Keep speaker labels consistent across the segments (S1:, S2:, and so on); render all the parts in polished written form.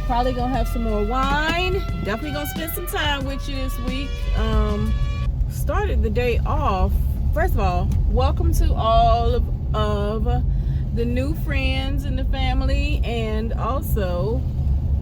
S1: Probably gonna have some more wine. Definitely gonna spend some time with you this week. Started the day off. First of all, welcome to all of the new friends in the family, and also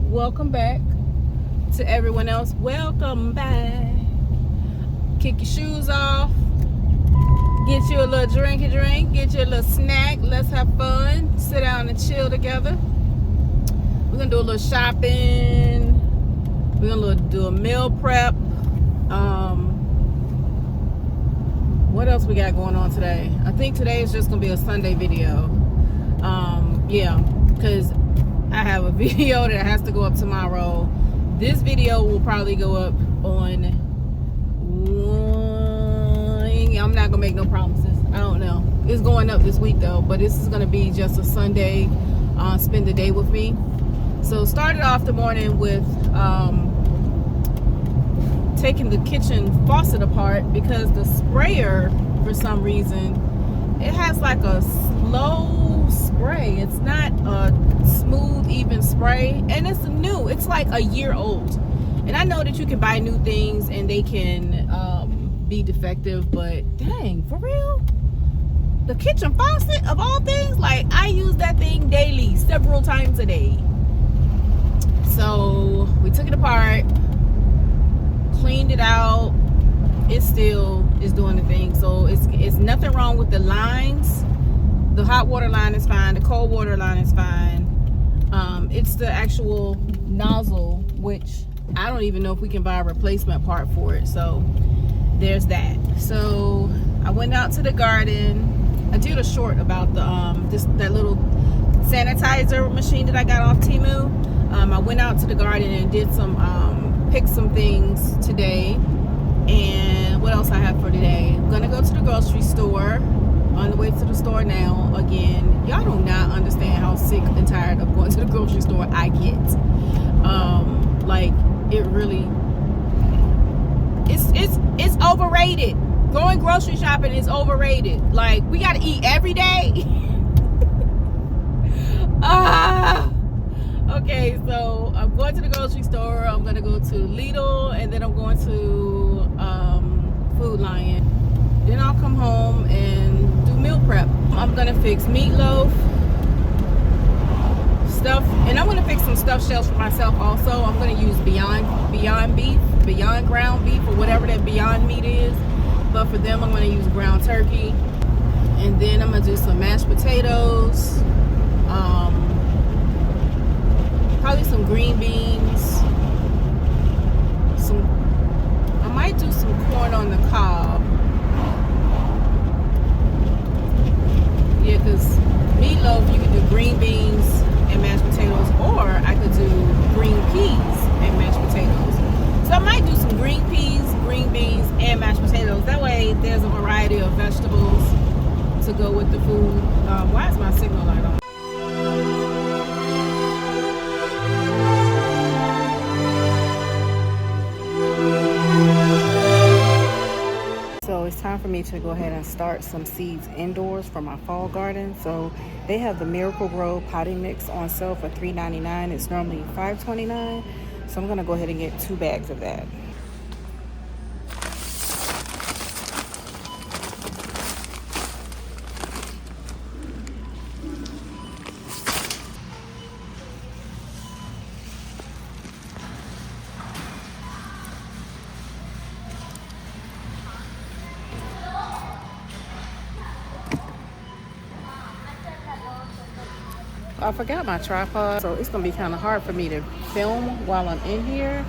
S1: welcome back to everyone else. Welcome back. Kick your shoes off. Get you a little drink, get you a little snack. Let's have fun. Sit down and chill together. We're gonna do a little shopping. We're gonna do a meal prep. What else we got going on today? I think today is just gonna be a Sunday video. Yeah, because I have a video that has to go up tomorrow. This video will probably go up on I'm not gonna make no promises. I don't know. It's going up this week though, but this is gonna be just a Sunday. Spend the day with me. So started off the morning with taking the kitchen faucet apart because the sprayer, for some reason, it has like a slow spray. It's not a smooth, even spray, and it's new. It's like a year old. And I know that you can buy new things and they can be defective, but dang, for real? The kitchen faucet, of all things, like I use that thing daily, several times a day. So we took it apart, cleaned it out. It still is doing the thing. So it's nothing wrong with the lines. The hot water line is fine. The cold water line is fine. It's the actual nozzle, which I don't even know if we can buy a replacement part for it. So there's that. So I went out to the garden. I did a short about the that little sanitizer machine that I got off Temu. I went out to the garden and did some picked some things today. And what else I have for today? I'm gonna go to the grocery store. On the way to the store now again. Y'all do not understand how sick and tired of going to the grocery store I get. Like it really it's overrated. Going grocery shopping is overrated. Like we gotta eat every day. Okay, so I'm going to the grocery store. I'm gonna go to Lidl, and then I'm going to Food Lion. Then I'll come home and do meal prep. I'm gonna fix meatloaf stuff, and I'm gonna fix some stuffed shells for myself also. I'm gonna use Beyond beef, Beyond ground beef, or whatever that Beyond meat is. But for them, I'm gonna use ground turkey, and then I'm gonna do some mashed potatoes, probably some green beans. I might do some corn on the cob. Yeah, because meatloaf, you can do green beans and mashed potatoes, or I could do green peas and mashed potatoes. So I might do some green peas, green beans, and mashed potatoes. That way there's a variety of vegetables to go with the food. Why is my signal light on? So it's time for me to go ahead and start some seeds indoors for my fall garden. So they have the Miracle Grow potting mix on sale for $3.99. It's normally $5.29. So I'm gonna go ahead and get 2 bags of that. I forgot my tripod, so it's gonna be kind of hard for me to film while I'm in here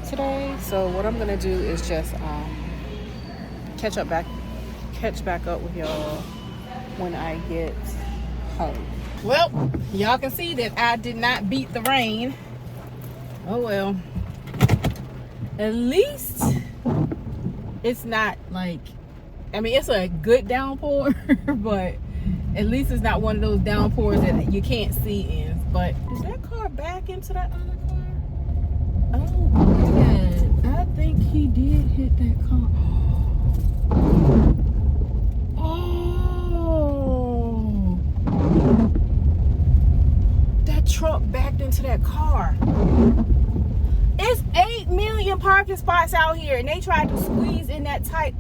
S1: today. So what I'm gonna do is just catch back up with y'all when I get home. Well, y'all can see that I did not beat the rain. Oh well. At least it's not like, I mean, it's a good downpour, but at least it's not one of those downpours that you can't see in. But is that car back into that other car? Oh, man. I think he did hit that car. Oh. That truck backed into that car. parking spots out here, and they tried to squeeze in that tight.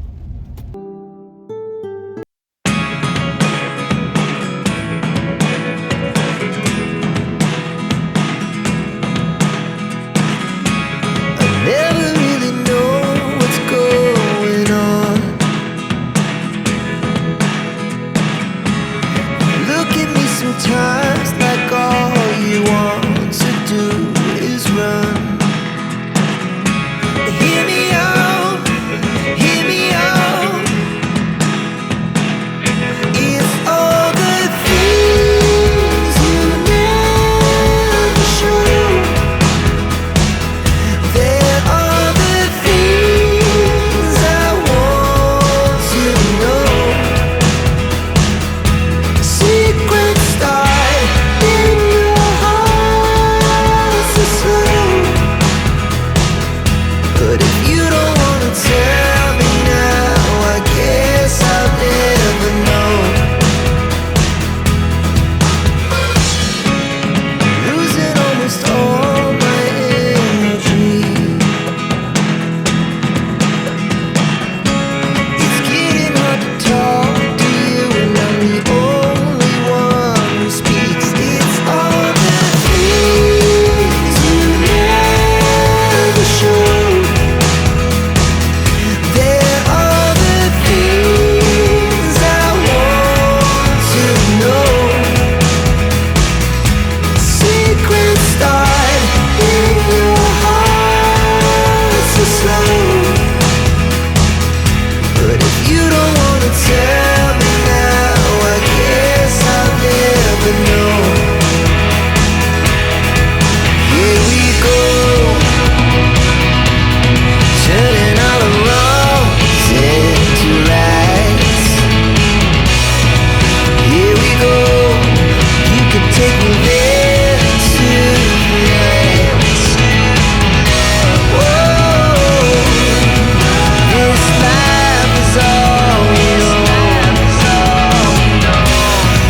S2: Never really know what's going on. Look at me sometimes like all you want to do is run. Hear me out, hear me out. It's all the things you never show. There are the things I want to know. Secrets start in your heart so slow. But if you don't wanna tell me now, I guess I'll never know. Losing almost all my energy. It's getting hard to talk to you, and I'm the only one who speaks. It's all the things you never show. There are the things I want to know. Secrets start in your heart so slow. But if you don't wanna tell me now, I guess I'll never know. Here we go, turning all the wrongs into rights. Here we go, you can take me there tonight. Whoa, this life is all we know.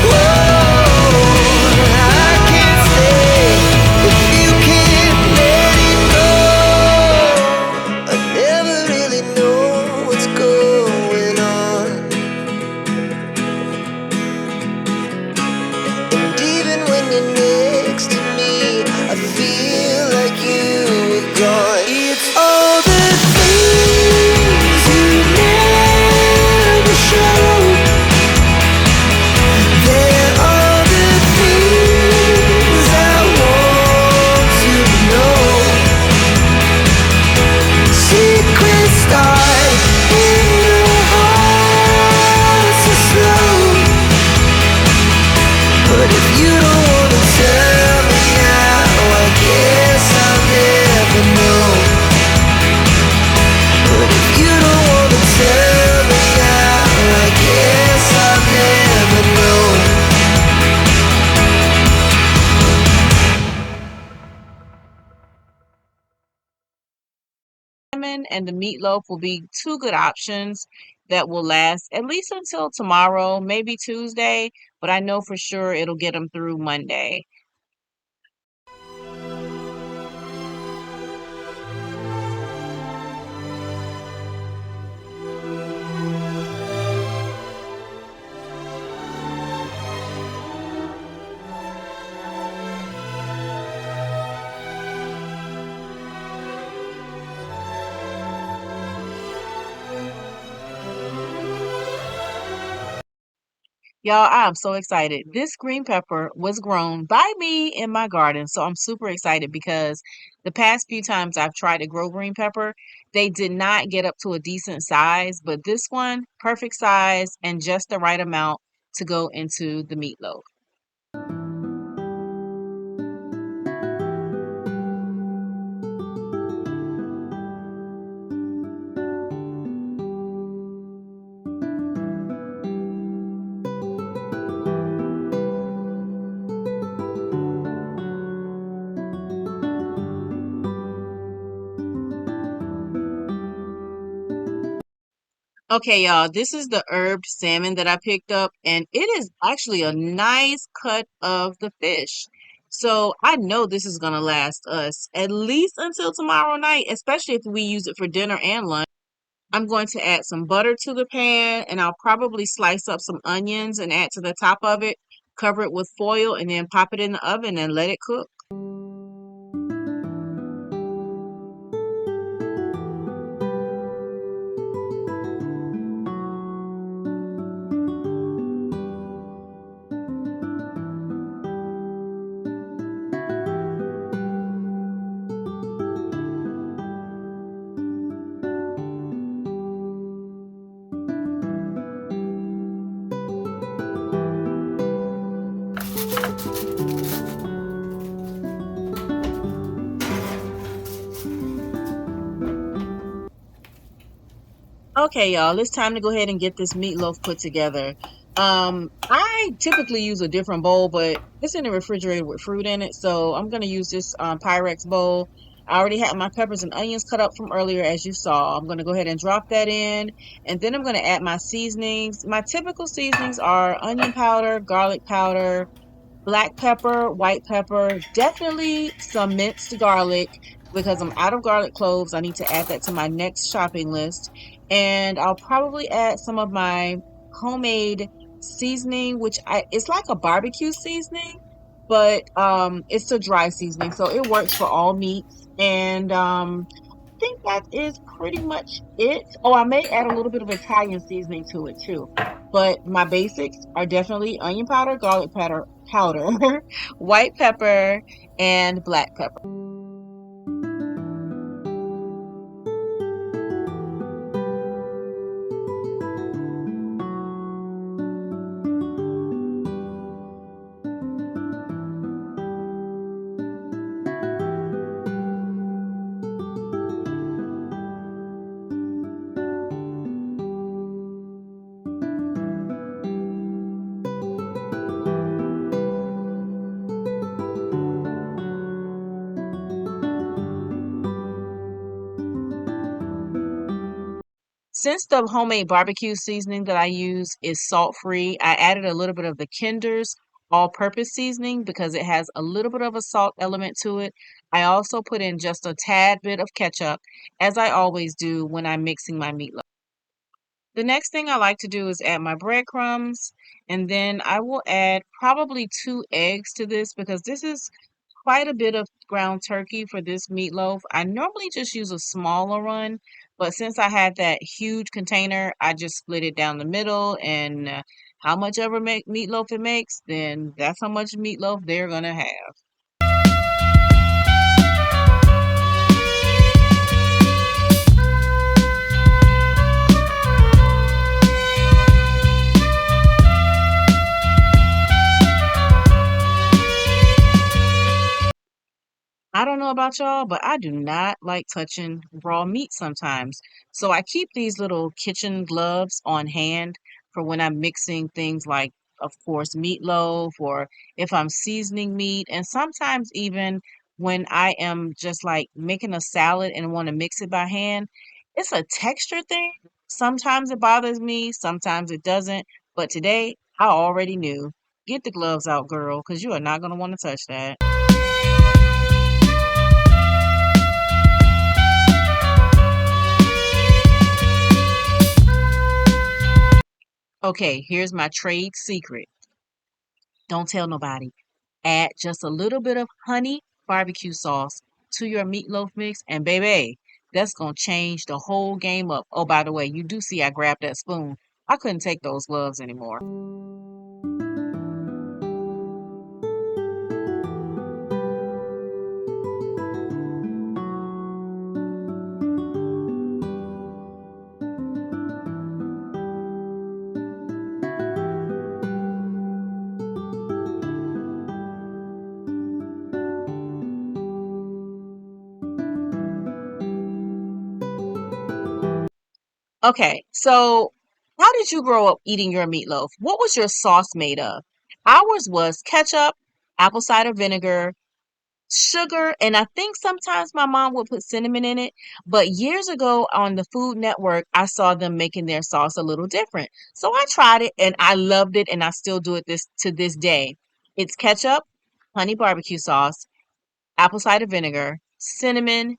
S2: Whoa, I can't stay if you can't let it go. I never really know what's going on. And even when you're next to me, I feel like you were gone. It's all the things you never show. There are the things I want to know. Secrets start in your heart so slow. But if you don't wanna tell me now, I guess I'll never know. But if you don't wanna tell me now, I guess I'll never know.
S1: And the meatloaf will be two good options that will last at least until tomorrow, maybe Tuesday, but I know for sure it'll get them through Monday. Y'all, I'm so excited. This green pepper was grown by me in my garden. So I'm super excited because the past few times I've tried to grow green pepper, they did not get up to a decent size. But this one, perfect size and just the right amount to go into the meatloaf. Okay, y'all, this is the herbed salmon that I picked up, and it is actually a nice cut of the fish. So I know this is gonna last us at least until tomorrow night, especially if we use it for dinner and lunch. I'm going to add some butter to the pan and I'll probably slice up some onions and add to the top of it, cover it with foil, and then pop it in the oven and let it cook. Okay, y'all, it's time to go ahead and get this meatloaf put together. I typically use a different bowl, but it's in the refrigerator with fruit in it, so I'm gonna use this Pyrex bowl. I already had my peppers and onions cut up from earlier, as you saw. I'm gonna go ahead and drop that in, and then I'm gonna add my seasonings. My typical seasonings are onion powder, garlic powder, black pepper, white pepper, definitely some minced garlic because I'm out of garlic cloves. I need to add that to my next shopping list. And I'll probably add some of my homemade seasoning, which it's like a barbecue seasoning, but it's a dry seasoning, so it works for all meats. And think that is pretty much it. Oh, I may add a little bit of Italian seasoning to it too. But my basics are definitely onion powder, garlic powder, white pepper, and black pepper. Since the homemade barbecue seasoning that I use is salt free, I added a little bit of the Kinder's all purpose seasoning because it has a little bit of a salt element to it. I also put in just a tad bit of ketchup, as I always do when I'm mixing my meatloaf. The next thing I like to do is add my breadcrumbs, and then I will add probably 2 eggs to this because this is quite a bit of ground turkey for this meatloaf. I normally just use a smaller one, but since I had that huge container, I just split it down the middle, and how much ever meatloaf it makes, then that's how much meatloaf they're gonna have. I don't know about y'all, but I do not like touching raw meat sometimes. So I keep these little kitchen gloves on hand for when I'm mixing things like, of course, meatloaf or if I'm seasoning meat. And sometimes even when I am just like making a salad and want to mix it by hand, it's a texture thing. Sometimes it bothers me, sometimes it doesn't. But today, I already knew. Get the gloves out, girl, because you are not going to want to touch that. Okay, here's my trade secret. Don't tell nobody. Add just a little bit of honey barbecue sauce to your meatloaf mix, and baby, that's gonna change the whole game up. Oh, by the way, you do see I grabbed that spoon. I couldn't take those gloves anymore. Okay, so how did you grow up eating your meatloaf? What was your sauce made of? Ours was ketchup, apple cider vinegar, sugar, and I think sometimes my mom would put cinnamon in it. But years ago on the Food Network, I saw them making their sauce a little different. So I tried it and I loved it and I still do it this to this day. It's ketchup, honey barbecue sauce, apple cider vinegar, cinnamon,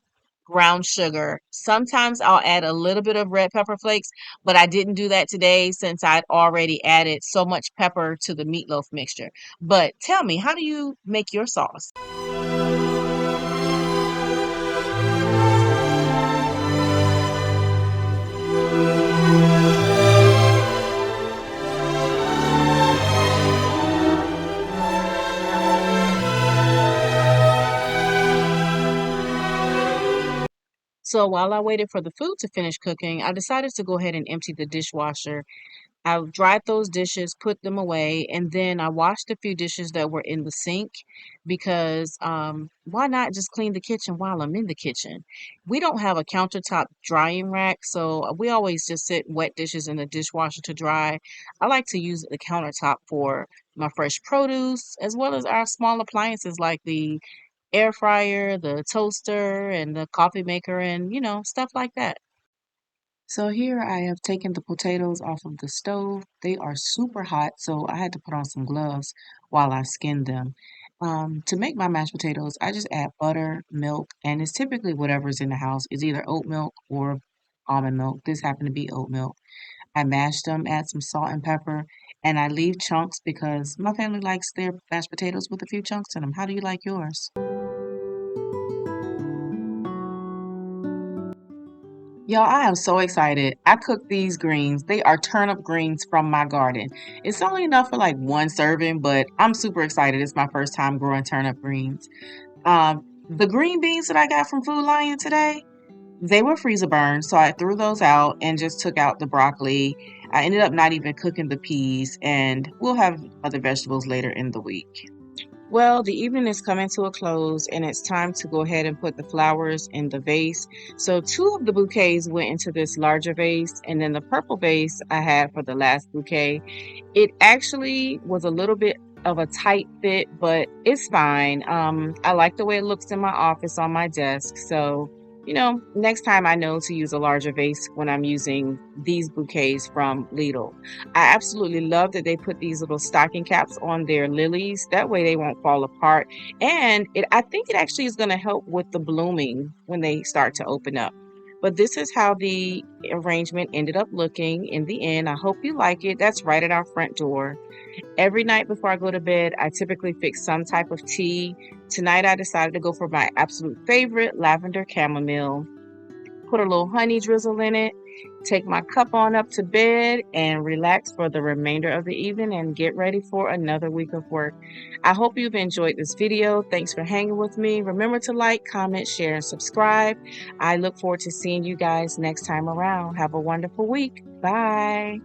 S1: brown sugar. Sometimes I'll add a little bit of red pepper flakes, but I didn't do that today since I'd already added so much pepper to the meatloaf mixture. But tell me, how do you make your sauce? So while I waited for the food to finish cooking, I decided to go ahead and empty the dishwasher. I dried those dishes, put them away, and then I washed a few dishes that were in the sink because why not just clean the kitchen while I'm in the kitchen? We don't have a countertop drying rack, so we always just sit wet dishes in the dishwasher to dry. I like to use the countertop for my fresh produce as well as our small appliances like the air fryer, the toaster, and the coffee maker, and stuff like that. So here I have taken the potatoes off of the stove. They are super hot, so I had to put on some gloves while I skinned them. To make my mashed potatoes, I just add butter, milk, and it's typically whatever's in the house. It's either oat milk or almond milk. This happened to be oat milk. I mash them, add some salt and pepper, and I leave chunks because my family likes their mashed potatoes with a few chunks in them. How do you like yours? Y'all, I am so excited. I cooked these greens. They are turnip greens from my garden. It's only enough for like one serving, but I'm super excited. It's my first time growing turnip greens. The green beans that I got from Food Lion today, they were freezer burned, so I threw those out and just took out the broccoli. I ended up not even cooking the peas, and we'll have other vegetables later in the week. Well, the evening is coming to a close and it's time to go ahead and put the flowers in the vase. So two of the bouquets went into this larger vase, and then the purple vase I had for the last bouquet. It actually was a little bit of a tight fit, but it's fine. I like the way it looks in my office on my desk. So, next time I know to use a larger vase when I'm using these bouquets from Lidl. I absolutely love that they put these little stocking caps on their lilies. That way they won't fall apart. And I think it actually is going to help with the blooming when they start to open up. But this is how the arrangement ended up looking in the end. I hope you like it. That's right at our front door. Every night before I go to bed, I typically fix some type of tea. Tonight I decided to go for my absolute favorite, lavender chamomile. Put a little honey drizzle in it, take my cup on up to bed, and relax for the remainder of the evening and get ready for another week of work. I hope you've enjoyed this video. Thanks for hanging with me. Remember to like, comment, share, and subscribe. I look forward to seeing you guys next time around. Have a wonderful week. Bye.